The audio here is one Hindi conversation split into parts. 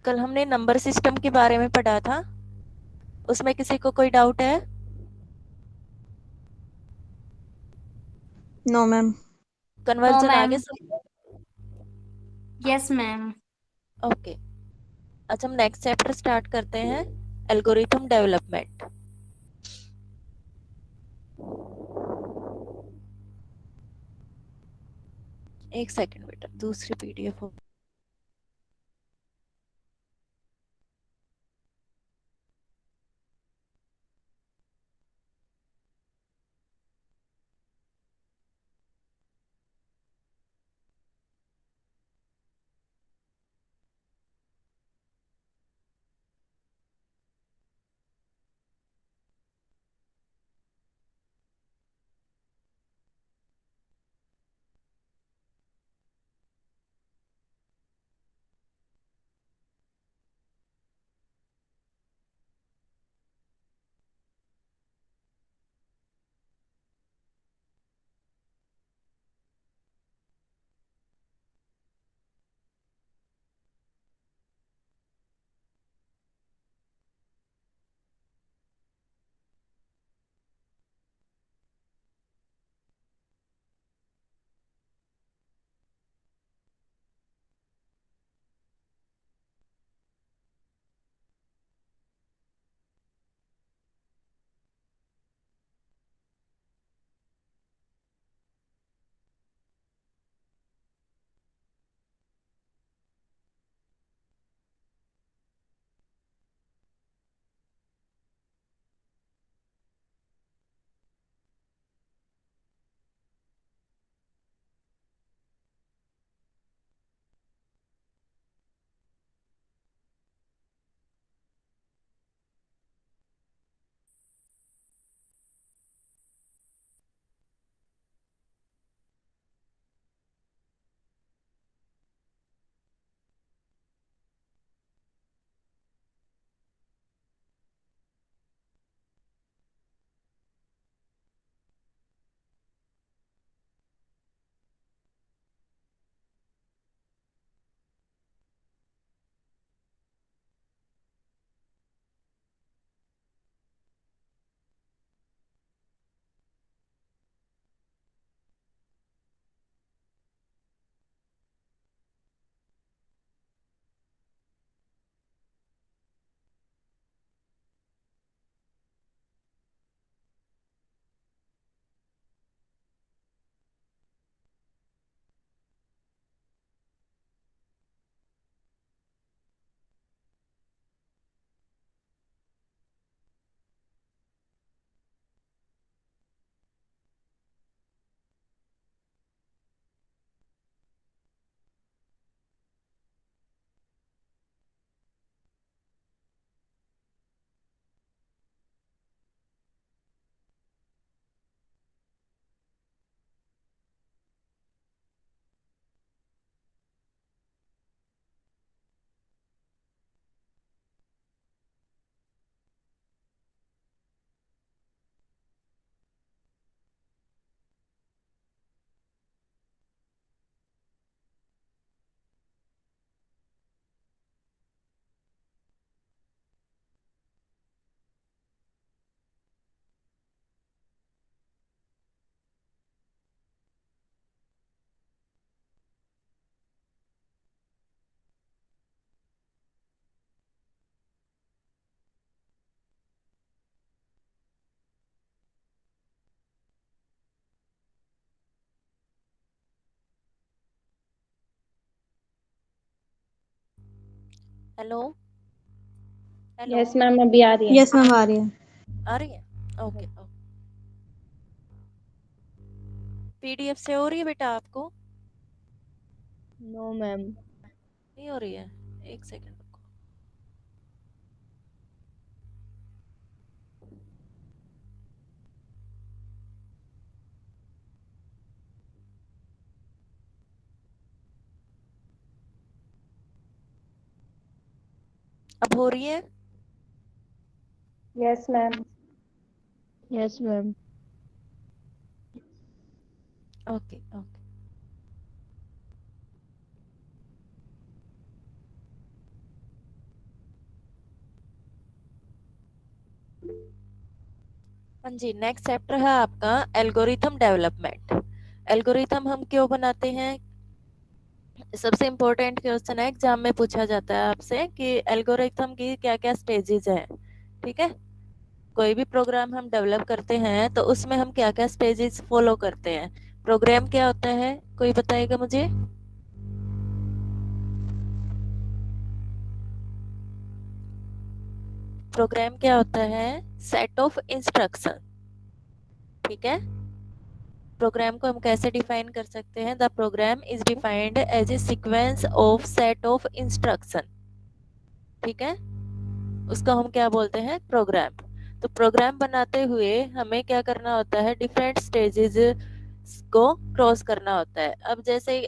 कल हमने नंबर सिस्टम के बारे में पढ़ा था, उसमें किसी को कोई डाउट है? No ma'am. नो कन्वर्जन आ गया मैम। सबको? Yes ma'am. ओके। अच्छा, हम नेक्स्ट चैप्टर स्टार्ट करते हैं, एल्गोरिथम डेवलपमेंट। एक सेकंड बेटा, दूसरी पीडीएफ हो। हेलो हेलो, यस मैम, अभी आ रही है। यस मैम, आ रही है। आ रही है? Okay okay. पीडीएफ से हो रही है बेटा आपको? No ma'am. नहीं हो रही है? एक सेकंड रुको। अब हो रही है? Yes ma'am. Yes ma'am. Okay okay. हाँ जी, नेक्स्ट चैप्टर है आपका एल्गोरिथम डेवलपमेंट। एल्गोरिथम हम क्यों बनाते हैं? सबसे इम्पोर्टेंट क्वेश्चन है, एग्जाम में पूछा जाता है आपसे कि एल्गोरिथम की क्या क्या स्टेजेस हैं। ठीक है, कोई भी प्रोग्राम हम डेवलप करते हैं तो उसमें हम क्या क्या स्टेजेस फॉलो करते हैं। प्रोग्राम क्या होता है, कोई बताएगा मुझे? प्रोग्राम क्या होता है? Set of instruction. ठीक है, प्रोग्राम को हम कैसे डिफाइन कर सकते हैं? The program is defined as a sequence of set of instruction. ठीक है, उसको हम क्या बोलते हैं? प्रोग्राम। तो प्रोग्राम बनाते हुए हमें क्या करना होता है? डिफरेंट स्टेजेस को क्रॉस करना होता है। अब जैसे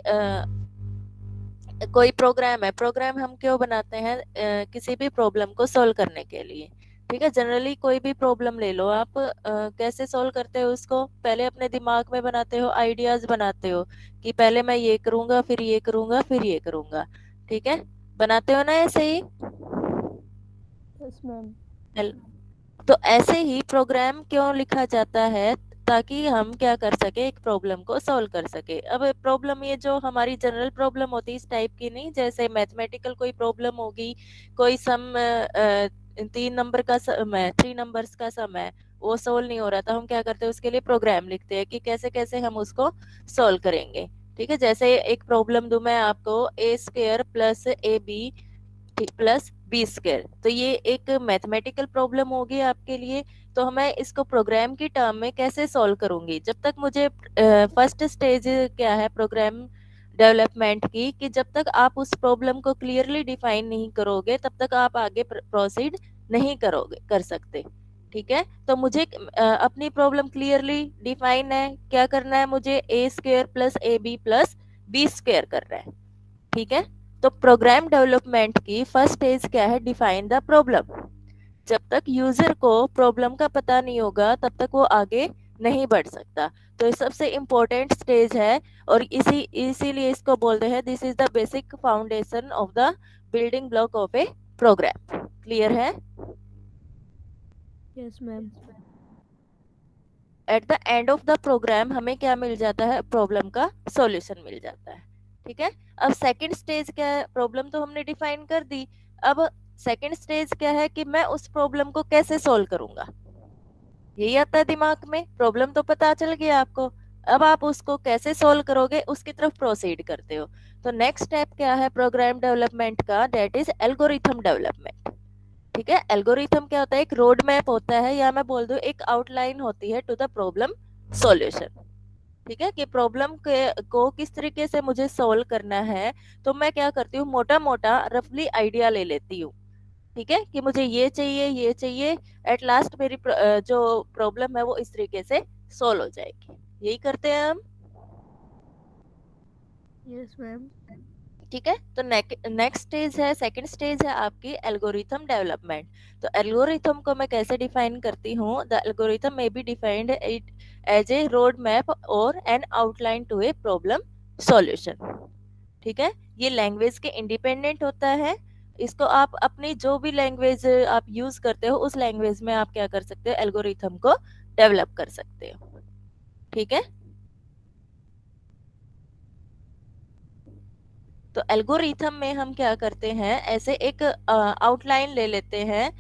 कोई प्रोग्राम है, प्रोग्राम हम क्यों बनाते हैं? किसी भी प्रॉब्लम को सॉल्व करने के लिए। ठीक है, जनरली कोई भी प्रॉब्लम ले लो आप, कैसे सॉल्व करते हो उसको? पहले अपने दिमाग में बनाते हो, आइडियाज बनाते हो कि पहले मैं ये करूंगा, फिर ये करूंगा, फिर ये करूंगा। ठीक है, बनाते हो ना ऐसे ही? Yes ma'am. तो ऐसे ही प्रोग्राम क्यों लिखा जाता है? ताकि हम क्या कर सके? एक प्रॉब्लम को सॉल्व कर सके। अब प्रॉब्लम ये जो हमारी जनरल प्रॉब्लम होती है इस टाइप की नहीं, जैसे मैथमेटिकल कोई प्रॉब्लम होगी, कोई सम 3 नंबर का सम है, 3 नंबर्स का सम है, वो सोल्व नहीं हो रहा, तो हम क्या करते हैं? उसके लिए प्रोग्राम लिखते हैं कि कैसे कैसे हम उसको सोल्व करेंगे। ठीक है, जैसे एक प्रॉब्लम दूं मैं आपको, A² plus AB plus B², तो ये एक मैथमेटिकल प्रॉब्लम होगी आपके लिए। तो मैं इसको प्रोग्राम की टर्म में कैसे सॉल्व करूंगी? जब तक मुझे फर्स्ट स्टेज क्या है प्रोग्राम डेवलपमेंट की, कि जब तक आप उस प्रॉब्लम को क्लियरली डिफाइन नहीं करोगे तब तक आप आगे प्रोसीड नहीं करोगे, कर सकते। ठीक है, तो मुझे अपनी प्रॉब्लम क्लियरली डिफाइन है, क्या करना है मुझे? A² plus AB plus B² करना है। ठीक है, तो प्रोग्राम डेवलपमेंट की फर्स्ट स्टेज क्या है? Define the problem. जब तक यूजर को प्रॉब्लम का पता नहीं होगा तब तक वो आगे नहीं बढ़ सकता। तो ये सबसे इम्पोर्टेंट स्टेज है, और इसीलिए इसको बोलते हैं this is the basic foundation of the building block of a program. Clear है? Yes ma'am. At the end of the program हमें क्या मिल जाता है? प्रॉब्लम का सॉल्यूशन मिल जाता है। ठीक है, अब सेकंड स्टेज क्या है? प्रॉब्लम तो हमने डिफाइन कर दी, अब सेकंड स्टेज क्या है कि मैं उस प्रॉब्लम को कैसे सॉल्व करूंगा। यही आता है दिमाग में, प्रॉब्लम तो पता चल गया आपको, अब आप उसको कैसे सॉल्व करोगे उसकी तरफ प्रोसीड करते हो। तो नेक्स्ट स्टेप क्या है प्रोग्राम डेवलपमेंट का? That is algorithm development. ठीक है, एल्गोरिथम क्या होता है? एक रोड मैप होता है, या मैं बोल दूं एक आउटलाइन होती है टू द प्रॉब्लम सॉल्यूशन। ठीक है, कि प्रॉब्लम को किस तरीके से मुझे सॉल्व करना है। तो मैं क्या करती हूँ? मोटा मोटा रफली आइडिया ले लेती हूँ। ठीक है, कि मुझे ये चाहिए, ये चाहिए, एट लास्ट मेरी जो प्रॉब्लम है वो इस तरीके से सॉल्व हो जाएगी। यही करते हैं हम। Yes ma'am. ठीक है, तो नेक्स्ट स्टेज है, सेकंड स्टेज है आपकी एल्गोरिथम डेवलपमेंट। तो एल्गोरिथम को मैं कैसे डिफाइन करती हूँ? The algorithm may be defined it as a road map और an outline to a problem solution. ठीक है, ये लैंग्वेज के इंडिपेंडेंट होता है। इसको आप अपनी जो भी लैंग्वेज आप यूज करते हो उस लैंग्वेज में आप क्या कर सकते हो? एल्गोरिथम को डेवलप कर सकते हो। ठीक है, तो एल्गोरिथम में हम क्या करते हैं? ऐसे एक आउटलाइन ले लेते हैं,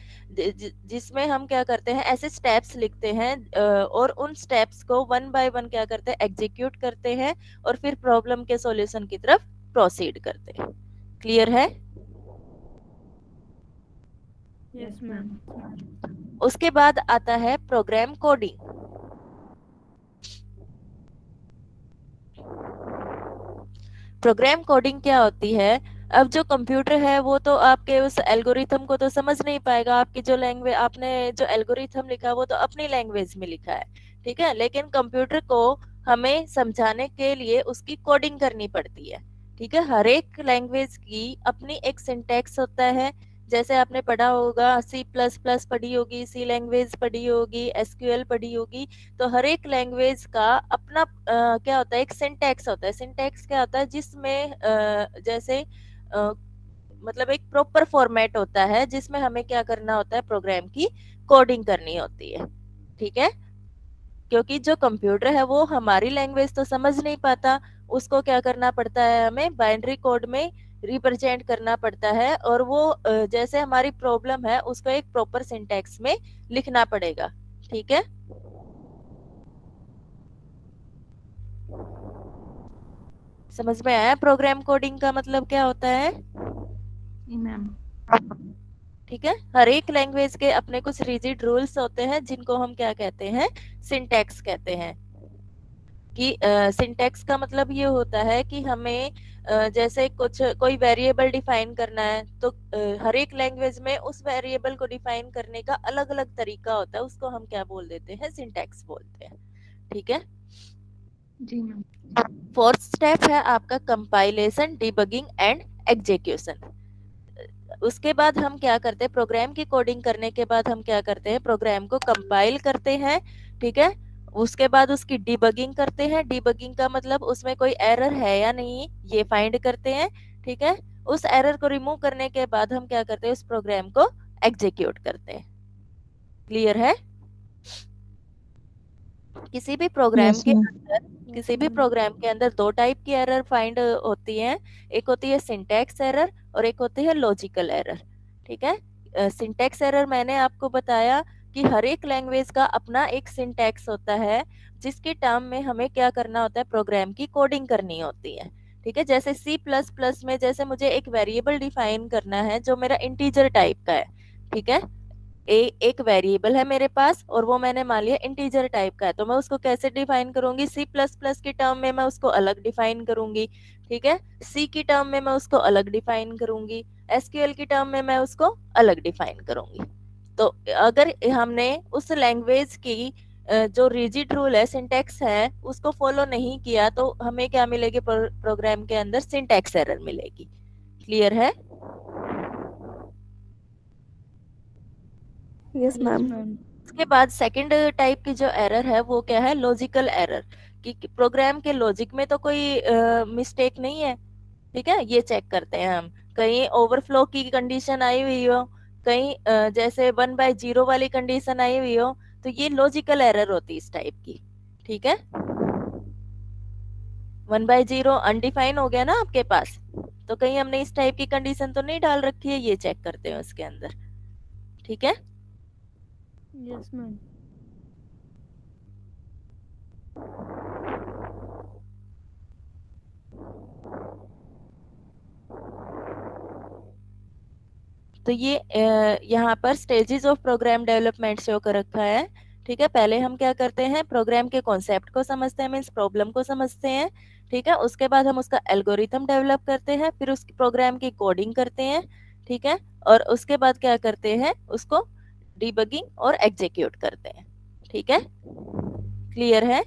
जिसमें हम क्या करते हैं? ऐसे स्टेप्स लिखते हैं, और उन स्टेप्स को वन बाय वन क्या करते हैं? एग्जीक्यूट करते हैं, और फिर प्रॉब्लम के सॉल्यूशन की तरफ प्रोसीड करते हैं। क्लियर है? Yes ma'am. उसके बाद आता है प्रोग्राम कोडिंग। प्रोग्राम कोडिंग क्या होती है? अब जो कंप्यूटर है वो तो आपके उस एल्गोरिथम को तो समझ नहीं पाएगा। आपकी जो लैंग्वेज, आपने जो एल्गोरिथम लिखा वो तो अपनी लैंग्वेज में लिखा है। ठीक है, लेकिन कंप्यूटर को हमें समझाने के लिए उसकी कोडिंग करनी पड़ती है। ठीक है, हर एक लैंग्वेज की अपनी एक सिंटैक्स होता है। जैसे आपने पढ़ा होगा, C++ पढ़ी होगी, सी लैंग्वेज पढ़ी होगी, SQL पढ़ी होगी। तो हर एक लैंग्वेज का अपना क्या होता है? एक सिंटैक्स होता है। सिंटैक्स क्या होता है? जिसमें जैसे मतलब एक प्रॉपर फॉर्मेट होता है जिसमें हमें क्या करना होता है? प्रोग्राम की कोडिंग करनी होती है। ठीक है, क्योंकि जो कंप्यूटर है वो हमारी लैंग्वेज तो समझ नहीं पाता, उसको क्या करना पड़ता है, हमें बाइनरी कोड में रिप्रेजेंट करना पड़ता है, और वो जैसे हमारी प्रॉब्लम है उसको एक प्रॉपर सिंटैक्स में लिखना पड़ेगा। ठीक है, समझ में आया प्रोग्राम कोडिंग का मतलब क्या होता है? जी मैम। ठीक है, हर एक लैंग्वेज के अपने कुछ रिजिड रूल्स होते हैं जिनको हम क्या कहते हैं, सिंटैक्स कहते हैं। कि सिंटैक्स का मतलब ये होता है कि हमें जैसे कुछ कोई वेरिएबल डिफाइन करना है, तो हर एक लैंग्वेज में उस वेरिएबल को डिफाइन करने का अलग अलग तरीका होता है, उसको हम क्या बोल देते हैं, सिंटैक्स बोलते हैं। ठीक है, जी मैम। फोर्थ स्टेप है आपका कंपाइलेशन, डिबगिंग एंड एग्जीक्यूशन। उसके बाद हम क्या करते हैं, प्रोग्राम की कोडिंग करने के बाद हम क्या करते हैं, प्रोग्राम को कंपाइल करते हैं। ठीक है, उसके बाद उसकी डिबगिंग करते हैं। डिबगिंग का मतलब उसमें कोई एरर है या नहीं ये फाइंड करते हैं। ठीक है, उस एरर को रिमूव करने के बाद हम क्या करते हैं, उस प्रोग्राम को एग्जीक्यूट करते हैं। क्लियर है? किसी भी प्रोग्राम यस के मैम। अंदर किसी भी प्रोग्राम के अंदर दो टाइप की एरर फाइंड होती हैं। एक होती है सिंटैक्स एरर और एक होती है लॉजिकल एरर। ठीक है, सिंटैक्स एरर मैंने आपको बताया कि हर एक लैंग्वेज का अपना एक सिंटैक्स होता है, जिसके टर्म में हमें क्या करना होता है, प्रोग्राम की कोडिंग करनी होती है। ठीक है, जैसे सी प्लस प्लस में जैसे मुझे एक वेरिएबल डिफाइन करना है जो मेरा इंटीजर टाइप का है। ठीक है, एक वेरिएबल है मेरे पास और वो मैंने मान लिया इंटीजर टाइप का है, तो मैं उसको कैसे डिफाइन करूंगी, सी प्लस प्लस की टर्म में मैं उसको अलग डिफाइन करूंगी। ठीक है, सी की टर्म में मैं उसको अलग डिफाइन करूंगी, एसक्यूएल की टर्म में मैं उसको अलग डिफाइन करूंगी। तो अगर हमने उस लैंग्वेज की जो रिजिड रूल है, सिंटैक्स है, उसको फॉलो नहीं किया तो हमें क्या मिलेगी, प्रोग्राम के अंदर सिंटैक्स एरर मिलेगी। क्लियर है? Yes, ma'am. उसके बाद सेकंड टाइप की जो एरर है वो क्या है, लॉजिकल एरर। कि प्रोग्राम के लॉजिक में तो कोई मिस्टेक नहीं है। ठीक है, ये चेक करते हैं हम, कहीं ओवरफ्लो की कंडीशन आई हुई हो, कहीं जैसे 1/0 वाली कंडीशन आई हुई हो, तो ये लॉजिकल एरर होती है इस टाइप की। ठीक है, 1/0 अनडिफाइन हो गया ना आपके पास, तो कहीं हमने इस टाइप की कंडीशन तो नहीं डाल रखी है, ये चेक करते हैं उसके अंदर। ठीक है, Yes, ma'am. तो ये यहाँ पर stages of program development show कर रखा है। ठीक है, पहले हम क्या करते हैं, प्रोग्राम के कॉन्सेप्ट को समझते हैं, मीन्स प्रॉब्लम को समझते हैं। ठीक है, उसके बाद हम उसका एल्गोरिथम डेवलप करते हैं, फिर उस प्रोग्राम की कोडिंग करते हैं। ठीक है, और उसके बाद क्या करते हैं, उसको डिबगिंग और एग्जीक्यूट करते हैं। ठीक है, क्लियर है?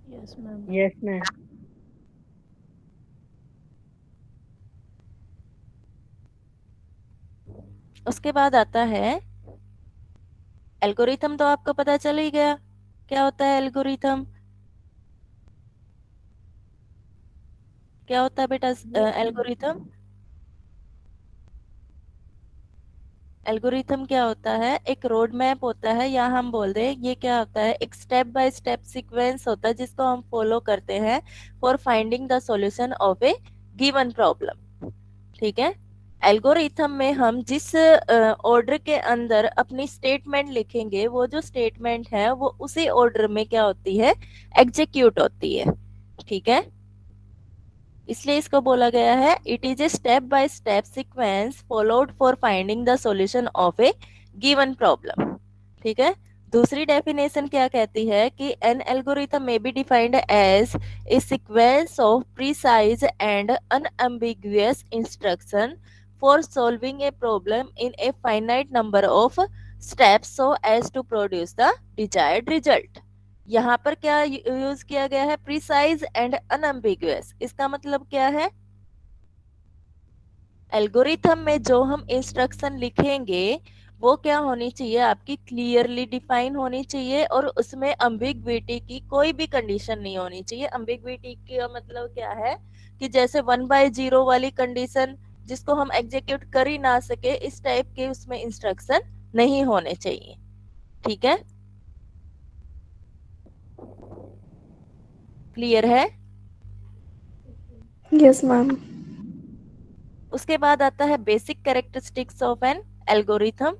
Yes, ma'am. Yes ma'am. उसके बाद आता है एल्गोरिथम। तो आपको पता चल ही गया क्या होता है एल्गोरिथम, क्या होता है बेटा एल्गोरिथम? एल्गोरिथम क्या होता है, एक रोड मैप होता है, या हम बोल दे ये क्या होता है, एक स्टेप बाय स्टेप सीक्वेंस होता है जिसको हम फॉलो करते हैं for finding the solution of a given problem. ठीक है, एल्गोरिथम में हम जिस ऑर्डर के अंदर अपनी स्टेटमेंट लिखेंगे, वो जो स्टेटमेंट है वो उसी ऑर्डर में क्या होती है, एग्जीक्यूट होती है। ठीक है, इसलिए इसको बोला गया है, it is a step by step sequence followed for finding the solution of a given problem. ठीक है, दूसरी डेफिनेशन क्या कहती है कि an algorithm may be defined as a sequence of precise and unambiguous instruction for solving a problem in a finite number of steps so as to produce the desired result. यहाँ पर क्या यूज किया गया है, प्रिसाइज एंड अनएम्बिगुअस। इसका मतलब क्या है, एल्गोरिथम में जो हम इंस्ट्रक्शन लिखेंगे वो क्या होनी चाहिए, आपकी क्लियरली डिफाइन होनी चाहिए, और उसमें अम्बिग्विटी की कोई भी कंडीशन नहीं होनी चाहिए। अम्बिग्विटी का मतलब क्या है कि जैसे 1/0 वाली कंडीशन जिसको हम एग्जीक्यूट कर ही ना सके, इस टाइप के उसमें इंस्ट्रक्शन नहीं होने चाहिए। ठीक है, क्लियर है? Yes, ma'am. उसके बाद आता है basic characteristics of an algorithm.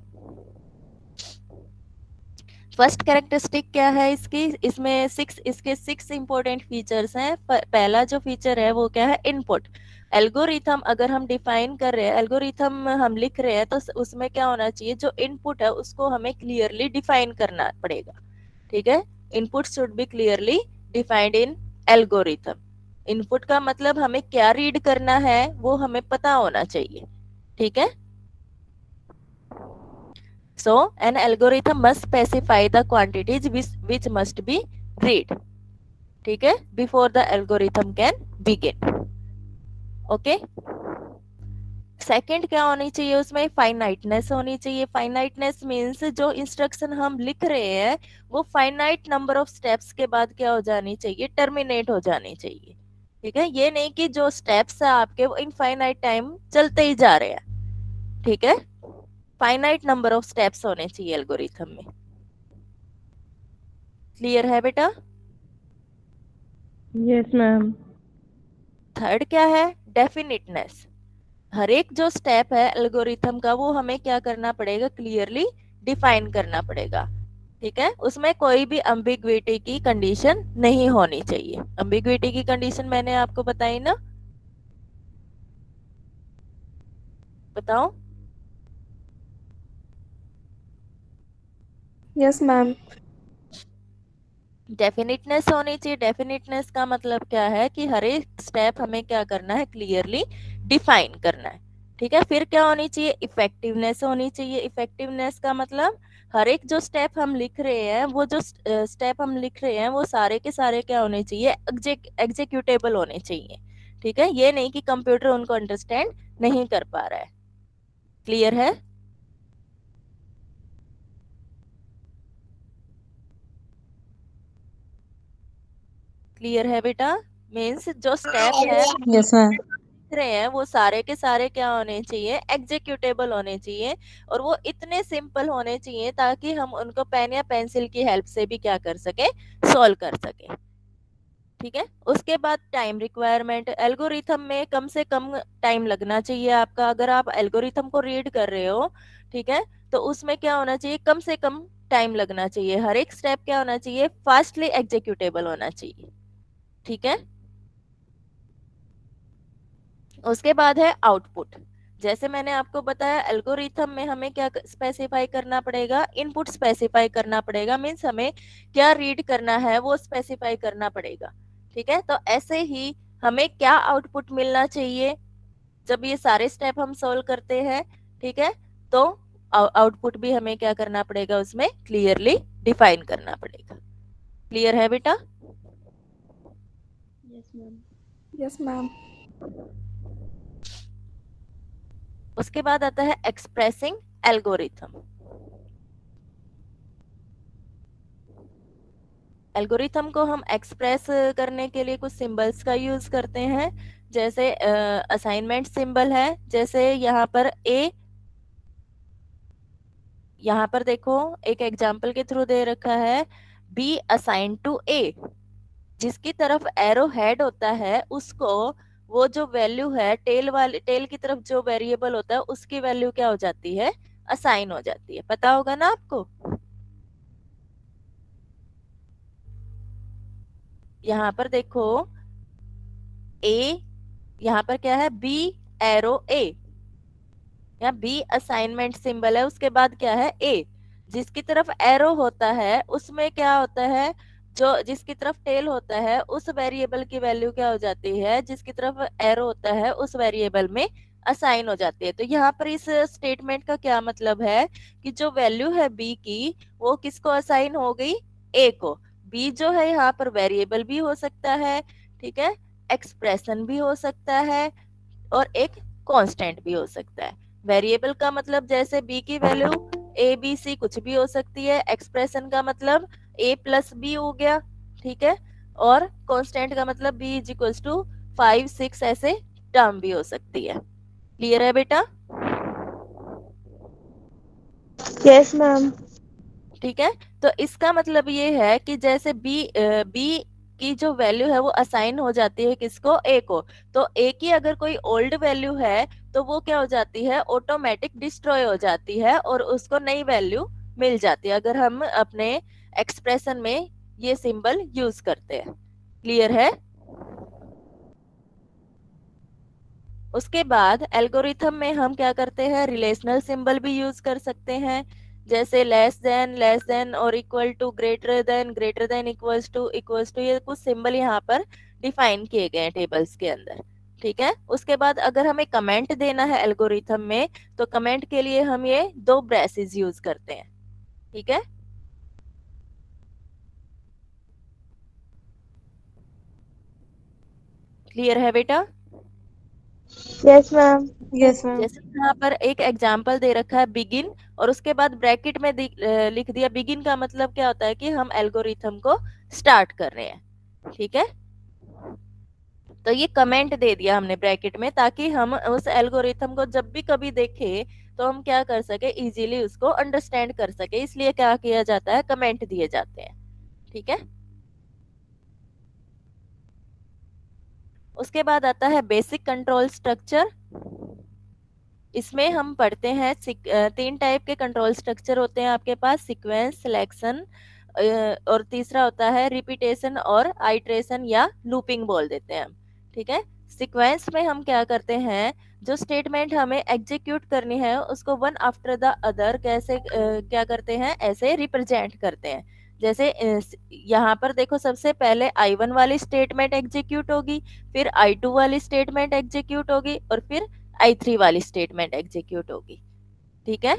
First characteristic क्या है इसकी, इसमें इसके 6 इंपॉर्टेंट फीचर्स हैं। पहला जो फीचर है वो क्या है, इनपुट। एल्गोरिथम अगर हम डिफाइन कर रहे हैं, एल्गोरिथम हम लिख रहे हैं, तो उसमें क्या होना चाहिए, जो इनपुट है उसको हमें क्लियरली डिफाइन करना पड़ेगा। ठीक है, input should be clearly defined in algorithm. Input का मतलब हमें क्या रीड करना है वो हमें पता होना चाहिए। ठीक है, so an algorithm must specify the quantities which must be read, ठीक है, before the algorithm can begin. Okay, second क्या होनी चाहिए उसमें, फाइनाइटनेस होनी चाहिए। फाइनाइटनेस मींस जो इंस्ट्रक्शन हम लिख रहे हैं वो फाइनाइट नंबर ऑफ स्टेप्स के बाद क्या हो जानी चाहिए, टर्मिनेट हो जानी चाहिए। ठीक है, ये नहीं कि जो स्टेप्स है आपके वो इनफाइनाइट टाइम चलते ही जा रहे हैं। ठीक है, फाइनाइट नंबर ऑफ स्टेप्स होने चाहिए एल्गोरिथम में। क्लियर है बेटा? Yes, ma'am. थर्ड क्या है, डेफिनिटनेस। हर एक जो स्टेप है एल्गोरिथम का वो हमें क्या करना पड़ेगा, क्लियरली डिफाइन करना पड़ेगा। ठीक है, उसमें कोई भी अम्बिग्विटी की कंडीशन नहीं होनी चाहिए। अम्बिग्विटी की कंडीशन मैंने आपको बताई ना, बताओ। Yes, ma'am. डेफिनिटनेस होनी चाहिए। डेफिनिटनेस का मतलब क्या है कि हर एक स्टेप हमें क्या करना है, क्लियरली डिफाइन करना है। ठीक है, फिर क्या होनी चाहिए, इफेक्टिवनेस होनी चाहिए। इफेक्टिवनेस का मतलब हर एक जो स्टेप हम लिख रहे हैं, वो जो स्टेप हम लिख रहे हैं वो सारे के सारे क्या होने चाहिए, एग्जीक्यूटेबल होने चाहिए। ठीक है, ये नहीं कि कंप्यूटर उनको अंडरस्टैंड नहीं कर पा रहा है। क्लियर है? क्लियर है बेटा? मीन्स जो स्टेप है Yes, ma'am. रहे हैं वो सारे के सारे क्या होने चाहिए, एग्जीक्यूटेबल होने चाहिए। और वो इतने सिंपल होने चाहिए ताकि हम उनको पेन या पेंसिल की हेल्प से भी क्या कर सके, सॉल्व कर सके। ठीक है, उसके बाद टाइम रिक्वायरमेंट। एल्गोरिथम में कम से कम टाइम लगना चाहिए आपका। अगर आप एल्गोरिथम को रीड कर रहे हो, ठीक है, तो उसमें क्या होना चाहिए, कम से कम टाइम लगना चाहिए। हर एक स्टेप क्या होना चाहिए, फास्टली एग्जीक्यूटेबल होना चाहिए। ठीक है, उसके बाद है आउटपुट। जैसे मैंने आपको बताया एल्गोरिथम में हमें क्या स्पेसिफाई करना पड़ेगा, इनपुट स्पेसिफाई करना पड़ेगा। मींस हमें क्या रीड करना है वो स्पेसिफाई करना पड़ेगा। ठीक है, तो ऐसे ही हमें क्या आउटपुट मिलना चाहिए जब ये सारे स्टेप हम सोल्व करते हैं। ठीक है, तो आउटपुट भी हमें क्या करना पड़ेगा, उसमें क्लियरली डिफाइन करना पड़ेगा। क्लियर है बेटा? Yes, ma'am. Yes, ma'am. उसके बाद आता है एक्सप्रेसिंग एल्गोरिथम। एल्गोरिथम को हम एक्सप्रेस करने के लिए कुछ सिंबल्स का यूज करते हैं। जैसे असाइनमेंट सिंबल है, जैसे यहाँ पर ए, यहाँ पर देखो एक एग्जाम्पल के थ्रू दे रखा है, बी असाइन टू ए। जिसकी तरफ एरो हेड होता है उसको वो जो वैल्यू है टेल की तरफ जो वेरिएबल होता है उसकी वैल्यू क्या हो जाती है, असाइन हो जाती है। पता होगा ना आपको। यहाँ पर देखो ए, यहाँ पर क्या है, बी एरो ए, या बी असाइनमेंट सिंबल है, उसके बाद क्या है, ए। जिसकी तरफ एरो होता है उसमें क्या होता है, जो जिसकी तरफ टेल होता है उस वेरिएबल की वैल्यू क्या हो जाती है, जिसकी तरफ एरो होता है उस वेरिएबल में असाइन हो जाती है। तो यहाँ पर इस स्टेटमेंट का क्या मतलब है कि जो वैल्यू है बी की वो किसको असाइन हो गई, ए को। बी जो है यहाँ पर वेरिएबल भी हो सकता है, ठीक है, एक्सप्रेशन भी हो सकता है, और एक कांस्टेंट भी हो सकता है। वेरिएबल का मतलब जैसे बी की वैल्यू ए बी सी कुछ भी हो सकती है। एक्सप्रेशन का मतलब ए प्लस बी हो गया, ठीक है, और कांस्टेंट का मतलब बी इज इक्वल्स टू 5 6 ऐसे टर्म भी हो सकती है। क्लियर है बेटा? Yes, ma'am. ठीक है, तो इसका मतलब ये है कि जैसे बी की जो वैल्यू है वो असाइन हो जाती है किसको, ए को। तो ए की अगर कोई ओल्ड वैल्यू है तो वो क्या हो जाती है, ऑटोमेटिक डिस्ट्रॉय हो जाती है और उसको नई वैल्यू मिल जाती है अगर हम अपने एक्सप्रेशन में ये सिंबल यूज करते हैं। क्लियर है? उसके बाद एल्गोरिथम में हम क्या करते हैं, रिलेशनल सिंबल भी यूज कर सकते हैं, जैसे लेस देन और equal to, greater than, equals to, ये कुछ सिंबल यहाँ पर डिफाइन किए गए हैं टेबल्स के अंदर। ठीक है। उसके बाद अगर हमें कमेंट देना है एल्गोरिथम में तो कमेंट के लिए हम ये दो ब्रेसेस यूज करते हैं। ठीक है। क्लियर है बेटा? Yes, ma'am. Yes, ma'am. जैसे यहाँ पर एक एग्जाम्पल दे रखा है बिगिन और उसके बाद ब्रैकेट में लिख दिया बिगिन, का मतलब क्या होता है कि हम एल्गोरिथम को स्टार्ट कर रहे हैं। ठीक है। तो ये कमेंट दे दिया हमने ब्रैकेट में ताकि हम उस एल्गोरिथम को जब भी कभी देखें तो हम क्या कर सके, इजीली उसको अंडरस्टैंड कर सके, इसलिए क्या किया जाता है, कमेंट दिए जाते हैं। ठीक है। उसके बाद आता है बेसिक कंट्रोल स्ट्रक्चर। इसमें हम पढ़ते हैं 3 टाइप के कंट्रोल स्ट्रक्चर होते हैं आपके पास, सीक्वेंस, सिलेक्शन और तीसरा होता है रिपीटेशन और आइट्रेशन या लूपिंग बोल देते हैं हम। ठीक है। सीक्वेंस में हम क्या करते हैं, जो स्टेटमेंट हमें एग्जीक्यूट करनी है उसको वन आफ्टर द अदर कैसे क्या करते हैं, ऐसे रिप्रेजेंट करते हैं। जैसे यहाँ पर देखो, सबसे पहले I1 वाली स्टेटमेंट एग्जीक्यूट होगी, फिर I2 वाली स्टेटमेंट एग्जीक्यूट होगी और फिर I3 वाली स्टेटमेंट एग्जीक्यूट होगी। ठीक है।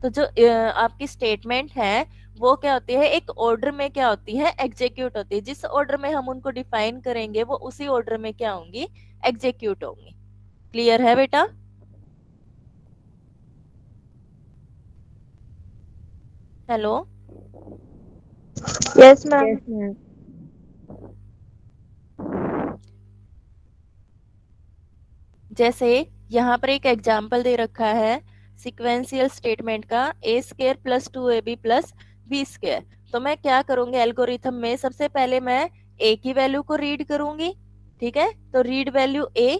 तो जो आपकी स्टेटमेंट है वो क्या होती है, एक ऑर्डर में क्या होती है, एग्जीक्यूट होती है। जिस ऑर्डर में हम उनको डिफाइन करेंगे वो उसी ऑर्डर में क्या होंगी, एग्जीक्यूट होंगी। क्लियर है बेटा? Hello? Yes, ma'am. Yes, ma'am. जैसे यहाँ पर एक एग्जाम्पल दे रखा है सिक्वेंशियल स्टेटमेंट का, a square plus 2ab plus b square. तो मैं क्या करूंगी एल्गोरिथम में, सबसे पहले मैं ए की वैल्यू को रीड करूंगी। ठीक है। तो रीड वैल्यू ए।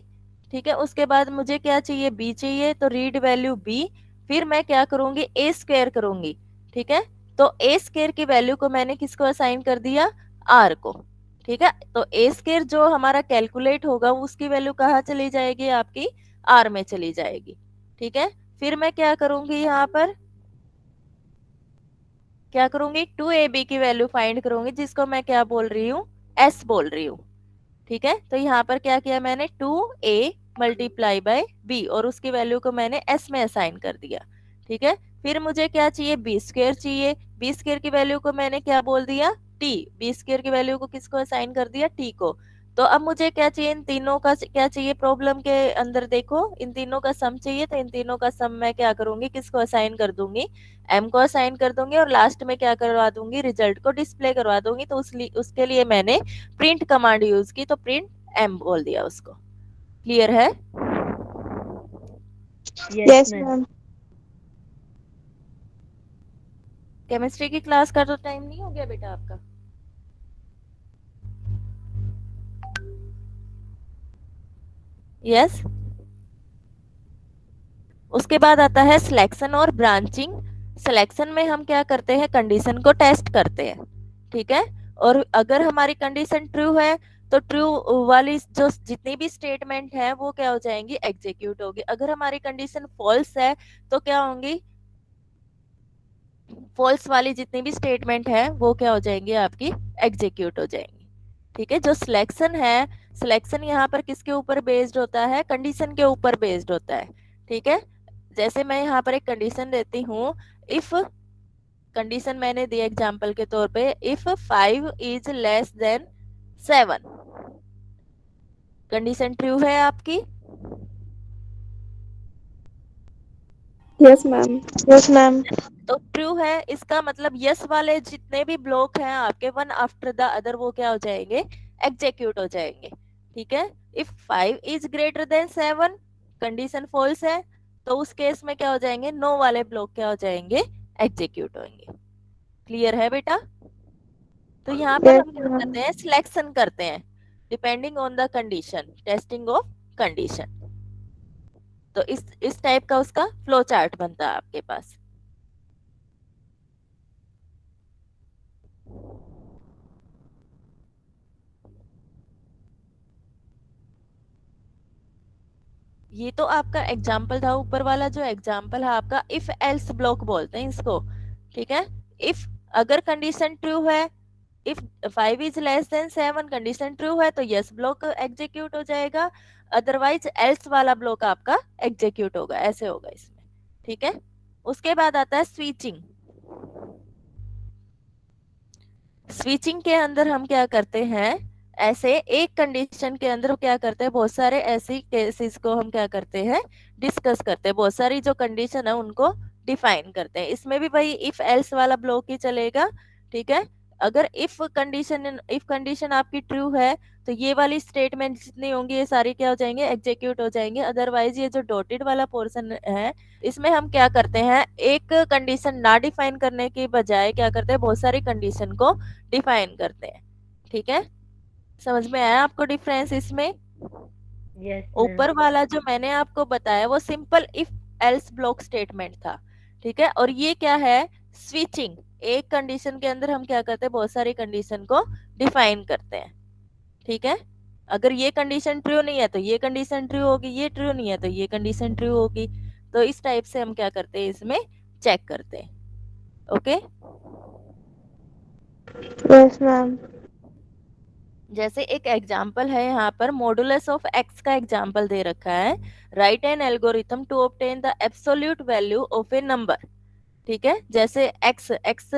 ठीक है। उसके बाद मुझे क्या चाहिए, बी चाहिए, तो रीड वैल्यू बी। फिर मैं क्या करूंगी, ए स्क्वायर करूंगी। ठीक है। तो ए स्क्वायर की वैल्यू को मैंने किसको असाइन कर दिया, आर को। ठीक है। तो ए स्क्वायर जो हमारा कैलकुलेट होगा उसकी वैल्यू कहाँ चली जाएगी, आपकी आर में चली जाएगी। ठीक है। फिर मैं क्या करूंगी, यहाँ पर क्या करूंगी, 2ab की वैल्यू फाइंड करूंगी, जिसको मैं क्या बोल रही हूँ, एस बोल रही हूँ। ठीक है। तो यहाँ पर क्या किया मैंने, 2a मल्टीप्लाई बाय b और उसकी वैल्यू को मैंने s में असाइन कर दिया। ठीक है। फिर मुझे क्या चाहिए, बी स्क्वायर चाहिए। बी स्क्वायर की वैल्यू को मैंने क्या बोल दिया, t। बी स्क्वायर की वैल्यू को किसको असाइन कर दिया, t को। तो अब मुझे क्या चाहिए, इन तीनों का क्या चाहिए, प्रॉब्लम के अंदर देखो इन तीनों का सम चाहिए। तो इन तीनों का सम मैं क्या करूंगी, किसको असाइन कर दूंगी, m को असाइन कर दूंगी और लास्ट में क्या करवा दूंगी, रिजल्ट को डिस्प्ले करवा दूंगी। तो उसके लिए मैंने प्रिंट कमांड यूज की, तो प्रिंट m बोल दिया उसको। क्लियर है? Yes, ma'am. केमिस्ट्री की क्लास का तो टाइम नहीं हो गया बेटा आपका? यस। उसके बाद आता है सिलेक्शन और ब्रांचिंग। सिलेक्शन में हम क्या करते हैं, कंडीशन को टेस्ट करते हैं। ठीक है। और अगर हमारी कंडीशन ट्रू है तो ट्रू वाली जो जितनी भी स्टेटमेंट है वो क्या हो जाएंगी, एग्जीक्यूट होगी। अगर हमारी कंडीशन फॉल्स है तो क्या होंगी, फॉल्स वाली जितनी भी स्टेटमेंट है वो क्या हो जाएंगी, आपकी एग्जीक्यूट हो जाएंगी। ठीक है। जो सिलेक्शन है, सिलेक्शन यहाँ पर किसके ऊपर बेस्ड होता है, कंडीशन के ऊपर बेस्ड होता है। ठीक है। जैसे मैं यहाँ पर एक कंडीशन देती हूँ, इफ, कंडीशन मैंने दी एग्जाम्पल के तौर पे, if 5 is less than 7, condition true है आपकी? Yes, ma'am. Yes, ma'am. तो ट्रू है, इसका मतलब यस वाले जितने भी ब्लॉक हैं आपके, वन आफ्टर द अदर वो क्या हो जाएंगे, एग्जीक्यूट हो जाएंगे। ठीक है। If 5 is greater than 7, condition false है, तो उस केस में क्या हो जाएंगे, नो वाले ब्लॉक क्या हो जाएंगे, एग्जीक्यूट होंगे। क्लियर है बेटा? तो यहाँ पर Yes, हम क्या ma'am. करते हैं, सिलेक्शन करते हैं depending on the condition, testing of condition. तो इस टाइप का उसका फ्लो चार्ट बनता है आपके पास। ये तो आपका एग्जाम्पल था, ऊपर वाला जो एग्जाम्पल है आपका इफ एल्स ब्लॉक बोलते हैं इसको, ठीक है। इफ अगर कंडीशन ट्रू है, if 5 is less than 7 condition true है तो यस ब्लॉक एग्जीक्यूट हो जाएगा, अदरवाइज एल्स वाला ब्लॉक आपका एग्जीक्यूट होगा, ऐसे होगा इसमें, ठीक है। उसके बाद आता है स्विचिंग। स्विचिंग के अंदर हम क्या करते हैं, ऐसे एक कंडीशन के अंदर क्या करते हैं, बहुत सारे ऐसी केसेस को हम क्या करते हैं, डिस्कस करते हैं, बहुत सारी जो कंडीशन है उनको डिफाइन करते हैं। इसमें भी भाई इफ एल्स वाला ब्लॉक ही चलेगा, ठीक है। अगर इफ कंडीशन आपकी ट्रू है तो ये वाली स्टेटमेंट जितनी होंगी ये सारी क्या हो जाएंगे, एग्जीक्यूट हो जाएंगे। अदरवाइज ये जो डॉटेड वाला पोर्शन है इसमें हम क्या करते हैं, एक कंडीशन ना डिफाइन करने की बजाय क्या करते हैं, बहुत सारी कंडीशन को डिफाइन करते हैं, ठीक है। समझ में आया आपको डिफरेंस इसमें? यस ऊपर वाला जो मैंने आपको बताया वो simple if else block statement था, ठीक है। और ये क्या है, स्विचिंग। एक कंडीशन के अंदर हम क्या करते हैं, बहुत सारी कंडीशन को डिफाइन करते हैं, ठीक है। अगर ये कंडीशन ट्रू नहीं है तो ये कंडीशन ट्रू होगी, ये ट्रू नहीं है तो ये कंडीशन ट्रू होगी। तो इस टाइप से हम क्या करते हैं, इसमें चेक करते हैं, ओके। Yes, ma'am. जैसे एक एग्जाम्पल है यहाँ पर, मॉडुलस ऑफ एक्स का एग्जाम्पल दे रखा है, write an algorithm to obtain the absolute value of a number, ठीक है। जैसे एक्स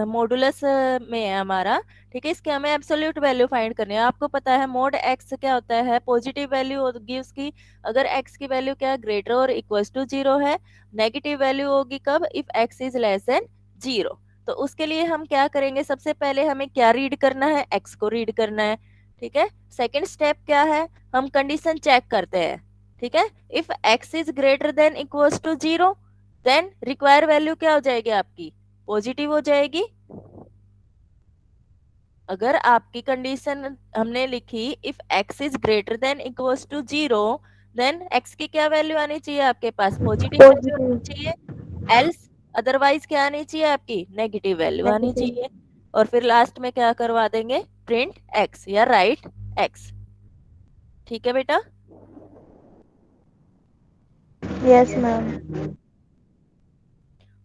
मॉडुलस में है हमारा, ठीक है। इसके हमें एब्सोल्यूट वैल्यू फाइंड करनी है। आपको पता है मोड एक्स क्या होता है, पॉजिटिव वैल्यू होगी उसकी अगर एक्स की वैल्यू क्या ग्रेटर और इक्वल टू 0 है, नेगेटिव वैल्यू होगी कब, if x is less than 0। तो उसके लिए हम क्या करेंगे, सबसे पहले हमें क्या रीड करना है, एक्स को रीड करना है, ठीक है। सेकेंड स्टेप क्या है, हम कंडीशन चेक करते हैं, ठीक है। If x is greater than equal to 0 then require value क्या हो जाएगी आपकी, पॉजिटिव हो जाएगी। अगर आपकी कंडीशन हमने लिखी if x is greater than equals to 0 then x की क्या वैल्यू आनी चाहिए आपके पास, पॉजिटिव वैल्यू आनी Positive. चाहिए। एल्स अदरवाइज क्या आनी चाहिए आपकी, नेगेटिव वैल्यू आनी Negative. चाहिए। और फिर लास्ट में क्या करवा देंगे, प्रिंट एक्स या राइट एक्स, ठीक है बेटा। Yes, ma'am.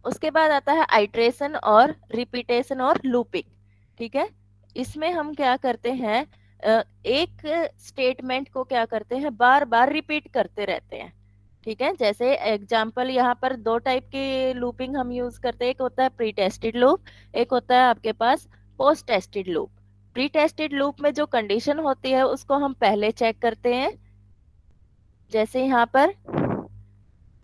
उसके बाद आता है आइट्रेशन और रिपीटेशन और लूपिंग, ठीक है। इसमें हम क्या करते हैं, एक स्टेटमेंट को क्या करते हैं, बार बार रिपीट करते रहते हैं, ठीक है। जैसे एग्जांपल यहाँ पर दो टाइप के लूपिंग हम यूज करते हैं, एक होता है प्री टेस्टेड लूप, एक होता है आपके पास post tested loop. Pre tested loop में जो कंडीशन होती है उसको हम पहले चेक करते हैं, जैसे यहाँ पर,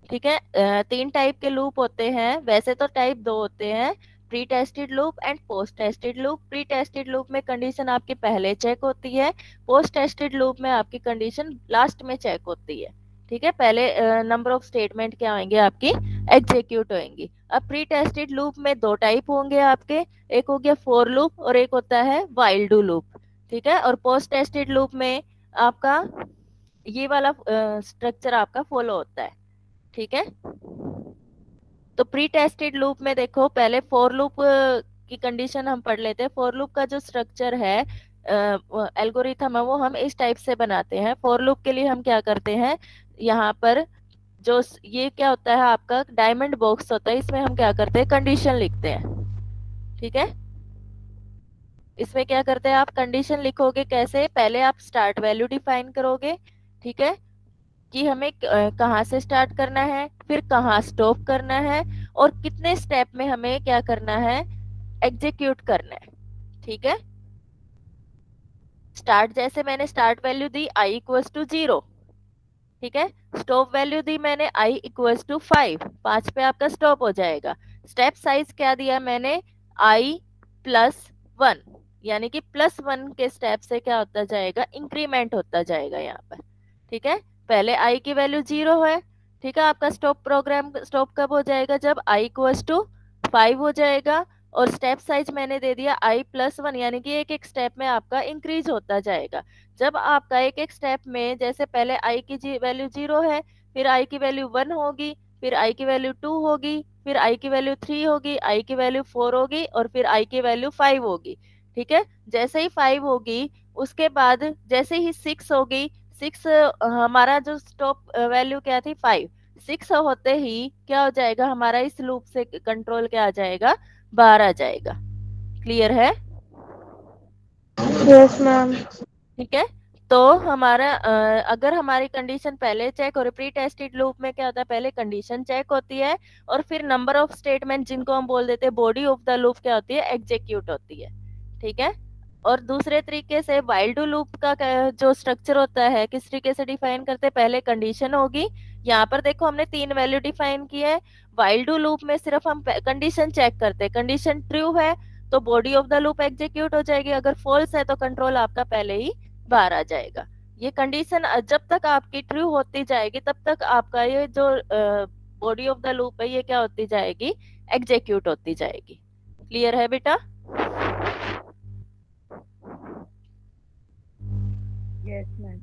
ठीक है। 3 टाइप के लूप होते हैं, वैसे तो टाइप 2 होते हैं, pre tested loop and post tested loop. Pre tested loop में कंडीशन आपकी पहले चेक होती है, पोस्ट टेस्टेड लूप में आपकी कंडीशन लास्ट में चेक होती है, ठीक है। पहले नंबर ऑफ स्टेटमेंट क्या होंगे आपकी, एग्जीक्यूट होंगी। अब प्री टेस्टेड लूप में 2 टाइप होंगे आपके, एक हो गया फॉर लूप और एक होता है व्हाइल डू लूप, ठीक है। और पोस्ट टेस्टेड लूप में आपका ये वाला स्ट्रक्चर आपका फॉलो होता है, ठीक है। तो प्री टेस्टेड लूप में देखो, पहले फॉर लूप की कंडीशन हम पढ़ लेते हैं। फॉर लूप का जो स्ट्रक्चर है, एल्गोरिथम है, वो हम इस टाइप से बनाते हैं। फॉर लूप के लिए हम क्या करते हैं, यहाँ पर जो ये क्या होता है आपका डायमंड बॉक्स होता है, इसमें हम क्या करते हैं, कंडीशन लिखते हैं, ठीक है। इसमें क्या करते हैं, आप कंडीशन लिखोगे कैसे, पहले आप स्टार्ट वैल्यू डिफाइन करोगे, ठीक है, कि हमें कहाँ से स्टार्ट करना है, फिर कहाँ स्टॉप करना है, और कितने स्टेप में हमें क्या करना है, एग्जीक्यूट करना है, ठीक है। स्टार्ट जैसे मैंने स्टार्ट वैल्यू दी i इक्वल्स टू 0, ठीक है। स्टॉप वैल्यू दी मैंने i इक्वल्स टू 5 पे आपका स्टॉप हो जाएगा। स्टेप साइज क्या दिया मैंने, i प्लस 1, यानी कि +1 के स्टेप से क्या होता जाएगा, इंक्रीमेंट होता जाएगा यहाँ पर, ठीक है। पहले i की वैल्यू 0 है, ठीक है। आपका स्टॉप प्रोग्राम स्टॉप कब हो जाएगा, जब i इक्वल्स टू 5 हो जाएगा। और स्टेप साइज मैंने दे दिया i+1, यानी कि एक एक स्टेप में आपका इंक्रीज होता जाएगा। जब आपका एक एक स्टेप में, जैसे पहले i की वैल्यू 0 है, फिर i की वैल्यू 1 होगी, फिर i की वैल्यू 2 होगी, फिर i की वैल्यू 3 होगी, i की वैल्यू 4 होगी और फिर i की वैल्यू 5 होगी। ठीक है, जैसे ही 5 होगी उसके बाद जैसे ही 6 होगी, 6 हमारा जो स्टॉप वैल्यू क्या थी 5, 6 होते ही क्या हो जाएगा, हमारा इस लूप से कंट्रोल क्या आ जाएगा, बाहर आ जाएगा। क्लियर है? Yes, ma'am. ठीक है, तो हमारा अगर हमारी कंडीशन पहले चेक और प्री टेस्टेड लूप में क्या होता है, पहले कंडीशन चेक होती है और फिर नंबर ऑफ स्टेटमेंट, जिनको हम बोल देते हैं बॉडी ऑफ द लूप, क्या होती है, एग्जीक्यूट होती है। ठीक है, और दूसरे तरीके से व्हाइल डू लूप का जो स्ट्रक्चर होता है, किस तरीके से डिफाइन करते हैं, पहले कंडीशन होगी, यहाँ पर देखो हमने 3 वैल्यू डिफाइन की है। व्हाइल डू लूप में सिर्फ हम कंडीशन चेक करते हैं, कंडीशन ट्रू है तो body of the loop execute हो जाएगी, अगर फॉल्स है तो कंट्रोल आपका पहले ही बाहर आ जाएगा। ये कंडीशन जब तक आपकी ट्रू होती जाएगी तब तक आपका ये जो बॉडी ऑफ द लूप है ये क्या होती जाएगी, एग्जीक्यूट होती जाएगी। क्लियर है बेटा? Yes, ma'am.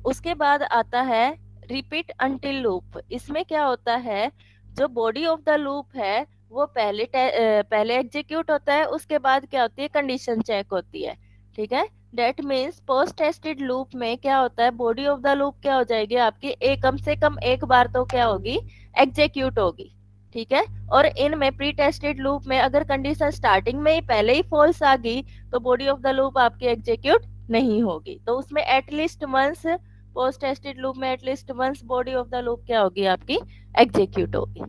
उसके बाद आता है रिपीट अंटिल लूप। इसमें क्या होता है, जो बॉडी ऑफ द लूप है वो पहले एग्जीक्यूट होता है, उसके बाद क्या होती है, कंडीशन चेक होती है। ठीक है, that means post tested loop में क्या होता है, बॉडी ऑफ द लूप क्या हो जाएगी आपकी, एक कम से कम एक बार तो क्या होगी, एग्जीक्यूट होगी। ठीक है, और इनमें प्री टेस्टेड लूप में अगर कंडीशन स्टार्टिंग में ही पहले ही फॉल्स आ गई तो बॉडी ऑफ द लूप आपकी एग्जीक्यूट नहीं होगी। तो उसमें at least once, post tested loop में at least once body of the loop क्या होगी आपकी, एग्जीक्यूट होगी।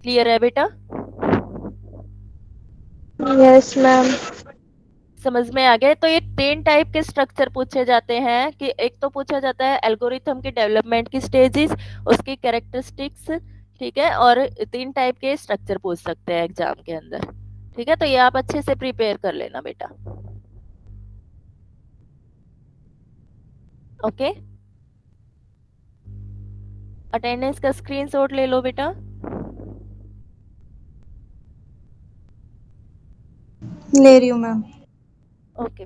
क्लियर है बेटा? Yes, ma'am. समझ में आ गया? तो ये 3 टाइप के स्ट्रक्चर पूछे जाते हैं, कि एक तो पूछा जाता है एल्गोरिथम की डेवलपमेंट की स्टेजेस, उसकी कैरेक्टरिस्टिक्स। ठीक है, और 3 टाइप के स्ट्रक्चर पूछ सकते हैं एग्जाम के अंदर। ठीक है, तो ये आप अच्छे से प्रिपेयर कर लेना बेटा। ओके, अटेंडेंस का स्क्रीनशॉट ले लो बेटा। ले रही हूँ मैम। ओके।